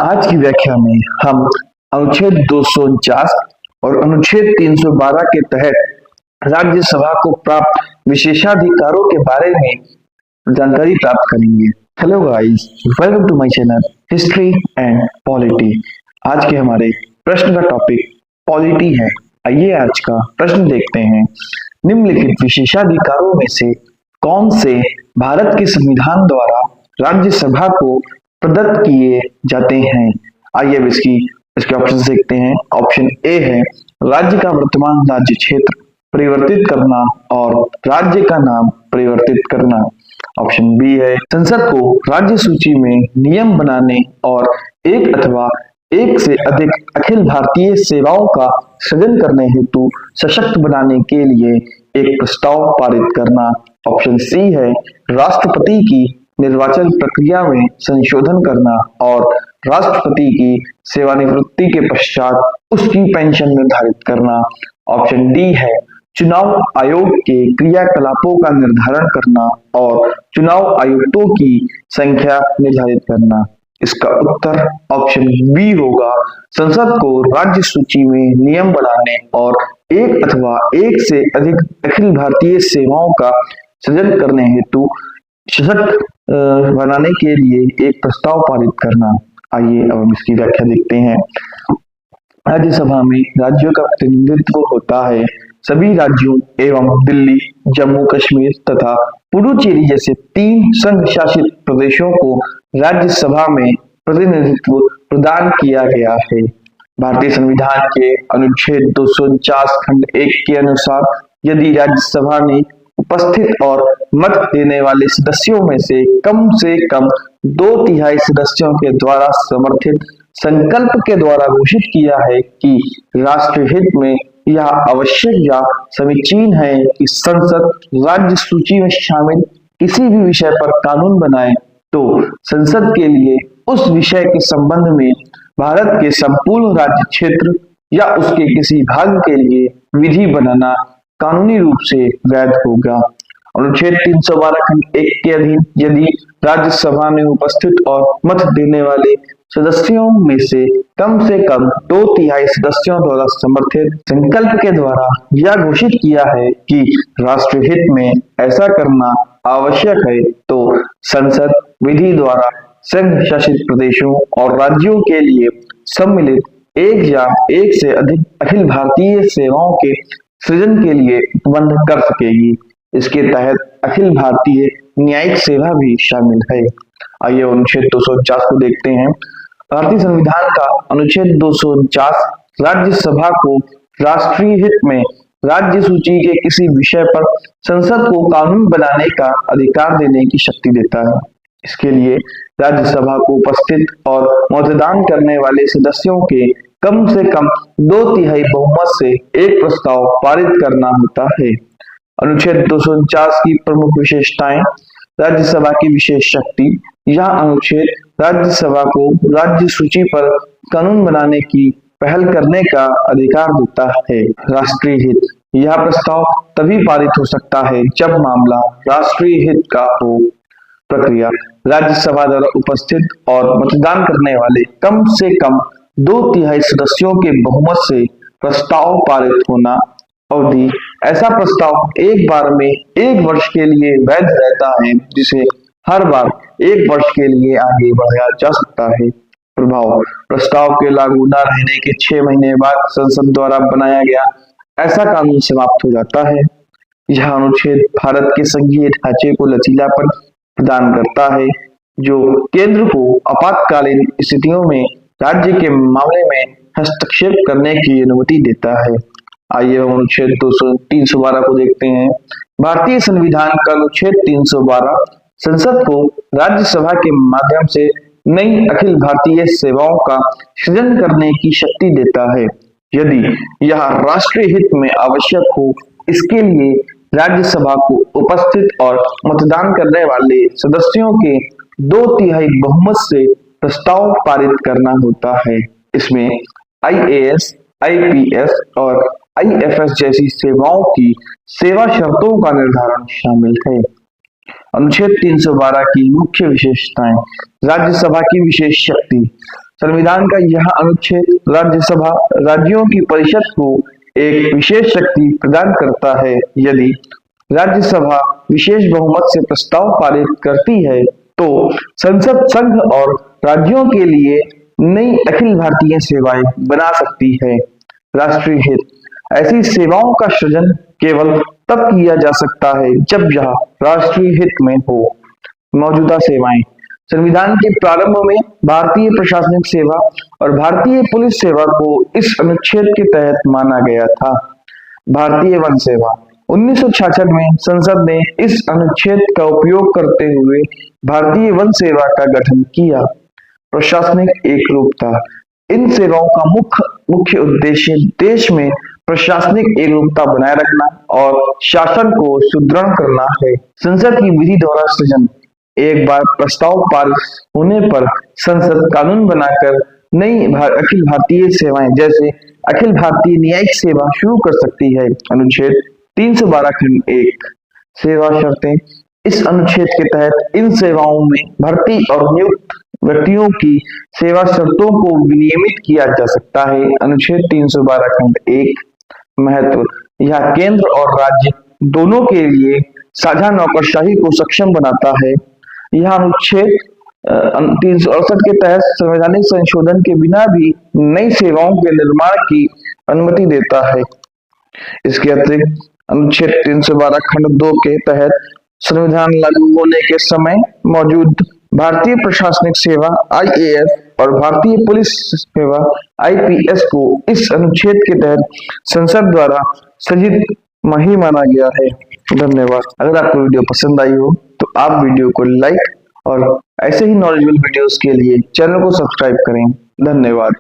आज की व्याख्या में हम अनुच्छेद 249 और अनुच्छेद 312 के तहत राज्यसभा को प्राप्त विशेषाधिकारों के बारे में जानकारी प्राप्त करेंगे। Hello guys, welcome to my channel history and polity. आज के हमारे प्रश्न का टॉपिक पॉलिटी है। आइए आज का प्रश्न देखते हैं। निम्नलिखित विशेषाधिकारों में से कौन से भारत के संविधान द्वारा राज्यसभा को प्रदत्त किए जाते हैं? आइए अब इसके ऑप्शन देखते हैं। ऑप्शन ए है राज्य का वर्तमान राज्य क्षेत्र परिवर्तित करना और राज्य का नाम परिवर्तित करना। ऑप्शन बी है संसद को राज्य सूची में नियम बनाने और एक अथवा एक से अधिक अखिल भारतीय सेवाओं का सृजन करने हेतु सशक्त बनाने के लिए एक प्रस्ताव पारित करना। ऑप्शन सी है राष्ट्रपति की निर्वाचन प्रक्रिया में संशोधन करना और राष्ट्रपति की सेवानिवृत्ति के पश्चात उसकी पेंशन निर्धारित करना। ऑप्शन डी है चुनाव आयोग के क्रियाकलापों का निर्धारण करना और चुनाव आयुक्तों की संख्या निर्धारित करना। इसका उत्तर ऑप्शन बी होगा, संसद को राज्य सूची में नियम बनाने और एक अथवा एक से अधिक अखिल भारतीय सेवाओं का सृजन करने हेतु सशक्त बनाने के लिए एक प्रस्ताव पारित करना। आइए अब हम इसकी व्याख्या देखते हैं। राज्यसभा में राज्यों का प्रतिनिधित्व होता है। सभी राज्यों एवं दिल्ली, जम्मू कश्मीर तथा पुडुचेरी जैसे 3 संघ शासित प्रदेशों को राज्यसभा में प्रतिनिधित्व प्रदान किया गया है। भारतीय संविधान के अनुच्छेद 249 खंड 1 के अनुसार यदि राज्यसभा ने उपस्थित और मत देने वाले सदस्यों में से कम 2/3 सदस्यों के द्वारा समर्थित संकल्प के द्वारा घोषित किया है कि राष्ट्रीय हित में यह आवश्यक या समीचीन है कि संसद राज्य सूची में शामिल किसी भी विषय पर कानून बनाए, तो संसद के लिए उस विषय के संबंध में भारत के संपूर्ण राज्य क्षेत्र या उसके किसी भाग के लिए विधि बनाना कानूनी रूप से वैध होगा। अनुच्छेद 312 खंड 1 के अधीन यदि राज्यसभा में उपस्थित और मत देने वाले सदस्यों में से कम 2/3 सदस्यों द्वारा समर्थित संकल्प के द्वारा यह घोषित किया है कि राष्ट्रीय हित में ऐसा करना आवश्यक है, तो संसद विधि द्वारा संघ शासित प्रदेशों और राज्यों के लिए सम्मिलित एक या एक से अधिक अखिल भारतीय सेवाओं के सृजन के लिए उपबंध कर सकेगी। इसके तहत अखिल भारतीय न्यायिक सेवा भी शामिल है। आइए अनुच्छेद 249 को देखते हैं। भारतीय संविधान का अनुच्छेद 249 राज्यसभा को राष्ट्रीय हित में राज्य सूची के किसी विषय पर संसद को कानून बनाने का अधिकार देने की शक्ति देता है। इसके लिए राज्यसभा को उपस्थित और मतदान करने वाले सदस्यों के कम से कम 2/3 बहुमत से एक प्रस्ताव पारित करना होता है। अनुच्छेद 249 की प्रमुख विशेषताएं। राज्यसभा की विशेष शक्ति। यह अनुच्छेद राज्यसभा को राज्य सूची पर कानून बनाने की पहल करने का अधिकार देता है। राष्ट्रीय हित। यह प्रस्ताव तभी पारित हो सकता है जब मामला राष्ट्रीय हित का हो। प्रक्रिया। राज्यसभा द्वारा उपस्थित और मतदान करने वाले कम से कम 2/3 सदस्यों के बहुमत से प्रस्ताव पारित होना। अवधि। ऐसा प्रस्ताव एक बार में 1 वर्ष के लिए वैध रहता है, जिसे हर बार 1 वर्ष के लिए आगे बढ़ाया जा सकता है। प्रभाव। प्रस्ताव के लागू न रहने के 6 महीने बाद संसद द्वारा बनाया गया ऐसा कानून समाप्त हो जाता है। यह अनुच्छेद भारत के संघीय ढांचे को लचीलापन प्रदान करता है, जो केंद्र को आपातकालीन स्थितियों में राज्य के मामले में हस्तक्षेप करने की अनुमति देता है। आइए हम अनुच्छेद 312 को देखते हैं। भारतीय संविधान का अनुच्छेद 312 संसद को राज्यसभा के माध्यम से नई अखिल भारतीय सेवाओं का सृजन करने की शक्ति देता है, यदि यह राष्ट्रीय हित में आवश्यक हो। इसके लिए राज्यसभा को उपस्थित और मतदान करने वाले सदस्यों के 2/3 बहुमत से प्रस्ताव पारित करना होता है। इसमें IAS, IPS और IFS जैसी सेवाओं की सेवा शर्तों का निर्धारण शामिल है। अनुच्छेद 312 की मुख्य विशेषताएं। राज्यसभा की विशेष शक्ति। संविधान का यह अनुच्छेद राज्यसभा राज्यों की परिषद को एक विशेष शक्ति प्रदान करता है। यदि राज्यसभा विशेष बहुमत से प्रस्ताव पारित करती है तो संसद संघ और राज्यों के लिए नई अखिल भारतीय सेवाएं बना सकती है। राष्ट्रीय हित, ऐसी सेवाओं का सृजन केवल तब किया जा सकता है जब यह राष्ट्रीय हित में हो। मौजूदा सेवाएं, संविधान के प्रारंभ में भारतीय प्रशासनिक सेवा और भारतीय पुलिस सेवा को इस अनुच्छेद के तहत माना गया था। भारतीय वन सेवा, 1966 में संसद ने इस अनुच्छेद का उपयोग करते हुए भारतीय वन सेवा का गठन किया। प्रशासनिक एकरूपता, इन सेवाओं का मुख्य उद्देश्य देश में प्रशासनिक एकरूपता बनाए रखना और शासन को सुदृढ़ करना है। संसद की विधि द्वारा सृजन, एक बार प्रस्ताव पारित होने पर संसद कानून बनाकर नई अखिल भारतीय सेवाएं जैसे अखिल भारतीय न्यायिक सेवा शुरू कर सकती है। अनुच्छेद 312 खंड 1, सेवा शर्तें, इस अनुच्छेद के तहत इन सेवाओं में भर्ती और नियुक्त व्यक्तियों की सेवा शर्तों को विनियमित किया जा सकता है। अनुच्छेद 312 खंड 1, महत्व, यह केंद्र और राज्य दोनों के लिए साझा नौकरशाही को सक्षम बनाता है। यह अनुच्छेद 368 के तहत संवैधानिक संशोधन के बिना भी नई सेवाओं के निर्माण की अनुमति देता है। इसके अतिरिक्त अनुच्छेद 312 खंड 2 के तहत संविधान लागू होने के समय मौजूद भारतीय प्रशासनिक सेवा IAS और भारतीय पुलिस सेवा IPS को इस अनुच्छेद के तहत संसद द्वारा सृजित ही माना गया है। धन्यवाद। अगर आपको वीडियो पसंद आई हो तो आप वीडियो को लाइक और ऐसे ही नॉलेजेबल वीडियोस के लिए चैनल को सब्सक्राइब करें। धन्यवाद।